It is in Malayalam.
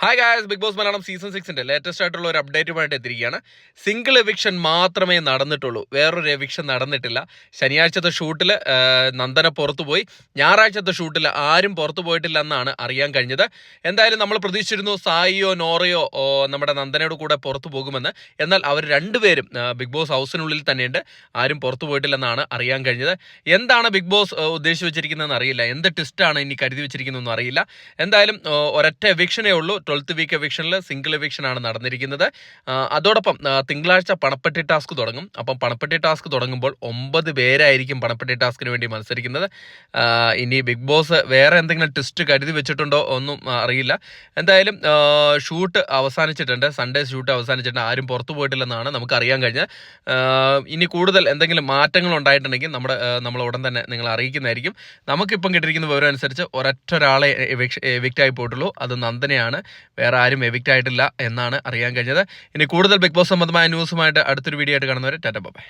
Hi guys, Bigg Boss Malayalam season 6 latest ആയിട്ടുള്ള ഒരു അപ്ഡേറ്റുമായിട്ട് എത്തിയിരിക്കുകയാണ്. സിംഗിൾ എവിക്ഷൻ മാത്രമേ നടന്നിട്ടുള്ളൂ, വേറൊരു എവിക്ഷൻ നടന്നിട്ടില്ല. ശനിയാഴ്ചത്തെ ഷൂട്ടിൽ നന്ദന പുറത്തു പോയി, ഞായറാഴ്ചത്തെ ഷൂട്ടിൽ ആരും പുറത്തു പോയിട്ടില്ല എന്നാണ് അറിയാൻ കഴിഞ്ഞത്. എന്തായാലും നമ്മൾ പ്രതീക്ഷിച്ചിരുന്നു സായിയോ നോറയോ നമ്മുടെ നന്ദനയുടെ കൂടെ പുറത്തു പോകുമെന്ന്. എന്നാൽ അവർ രണ്ടുപേരും ബിഗ് ബോസ് ഹൗസിനുള്ളിൽ തന്നെയുണ്ട്, ആരും പുറത്തു പോയിട്ടില്ലെന്നാണ് അറിയാൻ കഴിഞ്ഞത്. എന്താണ് ബിഗ് ബോസ് ഉദ്ദേശിച്ച് വെച്ചിരിക്കുന്നതെന്ന് അറിയില്ല, എന്ത് ട്വിസ്റ്റാണ് ഇനി കരുതി വെച്ചിരിക്കുന്നതെന്ന് അറിയില്ല. എന്തായാലും ഒരൊറ്റ എവിക്ഷനേ ഉള്ളൂ. 12th വീക്ക് എവിക്ഷനിൽ സിംഗിൾ എവിക്ഷൻ ആണ് നടന്നിരിക്കുന്നത്. അതോടൊപ്പം തിങ്കളാഴ്ച പണപ്പെട്ടി ടാസ്ക് തുടങ്ങും. അപ്പം പണപ്പെട്ടി ടാസ്ക് തുടങ്ങുമ്പോൾ 9 പേരായിരിക്കും പണപ്പെട്ടി ടാസ്കിന് വേണ്ടി മത്സരിക്കുന്നത്. ഇനി ബിഗ് ബോസ് വേറെ എന്തെങ്കിലും ട്വിസ്റ്റ് കരുതി വെച്ചിട്ടുണ്ടോ ഒന്നും അറിയില്ല. എന്തായാലും ഷൂട്ട് അവസാനിച്ചിട്ടുണ്ട്, സൺഡേ ഷൂട്ട് അവസാനിച്ചിട്ടുണ്ട്, ആരും പുറത്തു പോയിട്ടില്ലെന്നാണ് നമുക്ക് അറിയാൻ കഴിഞ്ഞത്. ഇനി കൂടുതൽ എന്തെങ്കിലും മാറ്റങ്ങൾ ഉണ്ടായിട്ടുണ്ടെങ്കിൽ നമ്മൾ ഉടൻ തന്നെ നിങ്ങളെ അറിയിക്കുന്നതായിരിക്കും. നമുക്കിപ്പം കിട്ടിയിരിക്കുന്ന വിവരം അനുസരിച്ച് ഒരൊറ്റ ഒരാളെ എവിക്റ്റ് ആയി പോയിട്ടുള്ളൂ, അത് നന്ദനയാണ്. വേറെ ആരും എവിക്റ്റ് ആയിട്ടില്ല എന്നാണ് അറിയാൻ കഴിഞ്ഞത്. ഇനി കൂടുതൽ ബിഗ് ബോസ് സംബന്ധമായ ന്യൂസുമായിട്ട് അടുത്തൊരു വീഡിയോ ആയിട്ട് കാണുന്നവരെ ടാറ്റ ബൈ.